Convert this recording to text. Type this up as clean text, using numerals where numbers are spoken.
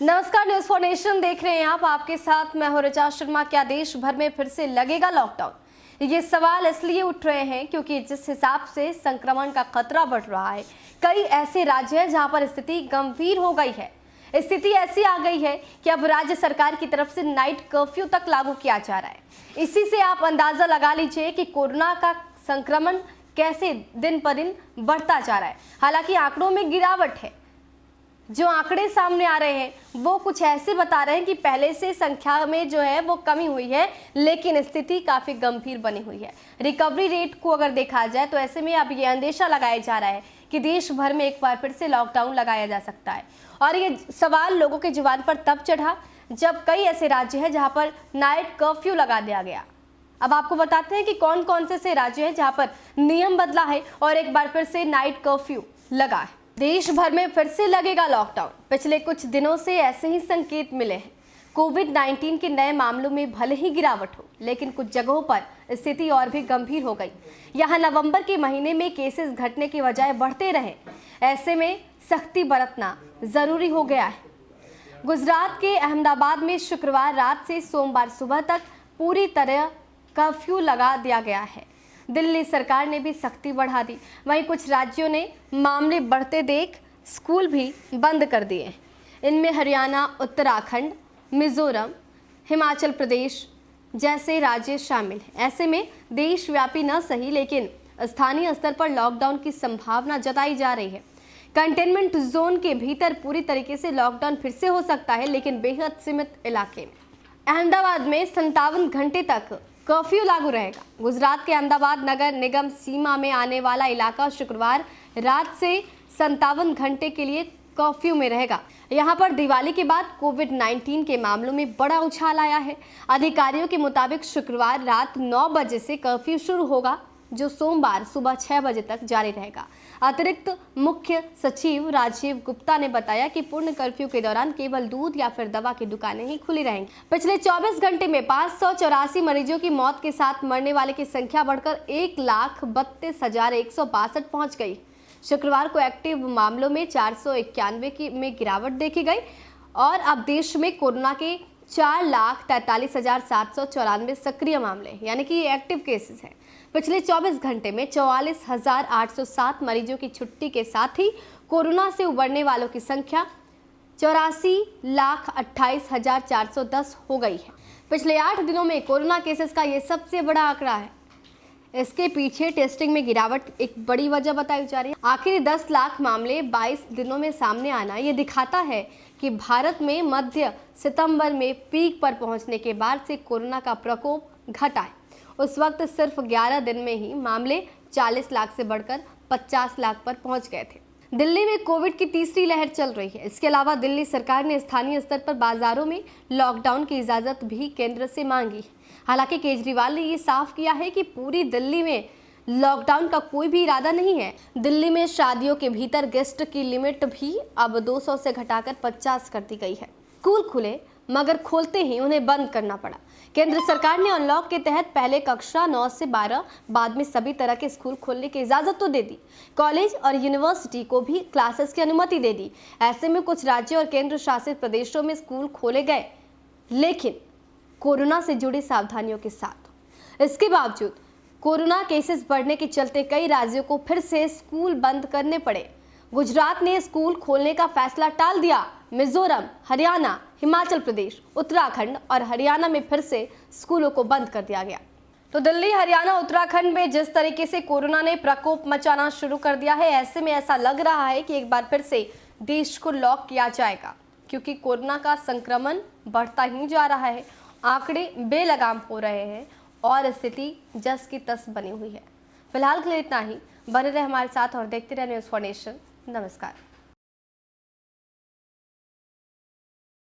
नमस्कार, news for nation देख रहे हैं आप। आपके साथ मैं हूं ऋचा शर्मा। क्या देश भर में फिर से लगेगा लॉकडाउन? ये सवाल इसलिए उठ रहे हैं क्योंकि जिस हिसाब से संक्रमण का खतरा बढ़ रहा है, कई ऐसे राज्य हैं जहां पर स्थिति गंभीर हो गई है। स्थिति ऐसी आ गई है कि अब राज्य सरकार की तरफ से नाइट कर्फ्यू तक लागू किया जा रहा है। इसी से आप अंदाजा लगा लीजिए कि कोरोना का संक्रमण कैसे दिन पर दिन बढ़ता जा रहा है। हालांकि आंकड़ों में गिरावट है। जो आंकड़े सामने आ रहे हैं वो कुछ ऐसे बता रहे हैं कि पहले से संख्या में जो है वो कमी हुई है, लेकिन स्थिति काफ़ी गंभीर बनी हुई है। रिकवरी रेट को अगर देखा जाए तो ऐसे में अब ये अंदेशा लगाया जा रहा है कि देश भर में एक बार फिर से लॉकडाउन लगाया जा सकता है। और ये सवाल लोगों के जुबान पर तब चढ़ा जब कई ऐसे राज्य हैं जहाँ पर नाइट कर्फ्यू लगा दिया गया। अब आपको बताते हैं कि कौन कौन से राज्य हैं जहाँ पर नियम बदला है और एक बार फिर से नाइट कर्फ्यू लगा है। देश भर में फिर से लगेगा लॉकडाउन। पिछले कुछ दिनों से ऐसे ही संकेत मिले हैं। कोविड-19 के नए मामलों में भले ही गिरावट हो, लेकिन कुछ जगहों पर स्थिति और भी गंभीर हो गई। यहाँ नवंबर के महीने में केसेस घटने के बजाय बढ़ते रहे। ऐसे में सख्ती बरतना जरूरी हो गया है। गुजरात के अहमदाबाद में शुक्रवार रात से सोमवार सुबह तक पूरी तरह कर्फ्यू लगा दिया गया है। दिल्ली सरकार ने भी सख्ती बढ़ा दी। वहीं कुछ राज्यों ने मामले बढ़ते देख स्कूल भी बंद कर दिए। इनमें हरियाणा, उत्तराखंड, मिजोरम, हिमाचल प्रदेश जैसे राज्य शामिल हैं। ऐसे में देशव्यापी न सही लेकिन स्थानीय स्तर पर लॉकडाउन की संभावना जताई जा रही है। कंटेनमेंट जोन के भीतर पूरी तरीके से लॉकडाउन फिर से हो सकता है, लेकिन बेहद सीमित इलाके में। अहमदाबाद में 57 घंटे तक कर्फ्यू लागू रहेगा। गुजरात के अहमदाबाद नगर निगम सीमा में आने वाला इलाका शुक्रवार रात से 57 घंटे के लिए कर्फ्यू में रहेगा। यहां पर दिवाली के बाद कोविड-19 के मामलों में बड़ा उछाल आया है। अधिकारियों के मुताबिक शुक्रवार रात 9 बजे से कर्फ्यू शुरू होगा, जो सोमवार सुबह 6 बजे तक जारी रहेगा। अतिरिक्त मुख्य सचिव राजीव गुप्ता ने बताया कि पूर्ण कर्फ्यू के दौरान केवल दूध या फिर दवा की दुकानें ही खुली रहेंगी। पिछले 24 घंटे में 584 मरीजों की मौत के साथ मरने वाले की संख्या बढ़कर 1,32,162 पहुंच गई। शुक्रवार को एक्टिव मामलों में 491 में गिरावट देखी गई और अब देश में कोरोना के 4,43,794 सक्रिय मामले यानी कि एक्टिव केसेस हैं। पिछले 24 घंटे में 44,807 मरीजों की छुट्टी के साथ ही कोरोना से उबरने वालों की संख्या 84,28,410 हो गई है। पिछले 8 दिनों में कोरोना केसेस का ये सबसे बड़ा आंकड़ा है। इसके पीछे टेस्टिंग में गिरावट एक बड़ी वजह बताई जा रही है। आखिरी 10 लाख मामले 22 दिनों में सामने आना ये दिखाता है कि भारत में मध्य सितंबर में पीक पर पहुंचने के बाद से कोरोना का प्रकोप घटा है। उस वक्त सिर्फ 11 दिन में ही मामले 40 लाख से बढ़कर 50 लाख पर पहुंच गए थे। दिल्ली में कोविड की तीसरी लहर चल रही है। इसके अलावा दिल्ली सरकार ने स्थानीय स्तर पर बाजारों में लॉकडाउन की इजाजत भी केंद्र से मांगी। हालांकि केजरीवाल ने ये साफ किया है कि पूरी दिल्ली में लॉकडाउन का कोई भी इरादा नहीं है। दिल्ली में शादियों के भीतर गेस्ट की लिमिट भी अब 200 से घटाकर 50 कर दी गई है। स्कूल खुले मगर खोलते ही उन्हें बंद करना पड़ा। केंद्र सरकार ने अनलॉक के तहत पहले कक्षा 9 से 12, बाद में सभी तरह के स्कूल खोलने की इजाजत तो दे दी। कॉलेज और यूनिवर्सिटी को भी क्लासेस की अनुमति दे दी। ऐसे में कुछ राज्यों और केंद्र शासित प्रदेशों में स्कूल खोले गए, लेकिन कोरोना से जुड़ी सावधानियों के साथ। इसके बावजूद कोरोना केसेस बढ़ने के चलते कई राज्यों को फिर से स्कूल बंद करने पड़े। गुजरात ने स्कूल खोलने का फैसला टाल दिया। मिजोरम, हरियाणा, हिमाचल प्रदेश, उत्तराखंड और हरियाणा में फिर से स्कूलों को बंद कर दिया गया। तो दिल्ली, हरियाणा, उत्तराखंड में जिस तरीके से कोरोना ने प्रकोप मचाना शुरू कर दिया है, ऐसे में ऐसा लग रहा है कि एक बार फिर से देश को लॉक किया जाएगा, क्योंकि कोरोना का संक्रमण बढ़ता ही जा रहा है। आंकड़े बेलगाम हो रहे हैं और स्थिति जस की तस बनी हुई है। फिलहाल के लिए इतना ही। बने रहे हमारे साथ और देखते रहे न्यूज फॉर नेशन। नमस्कार।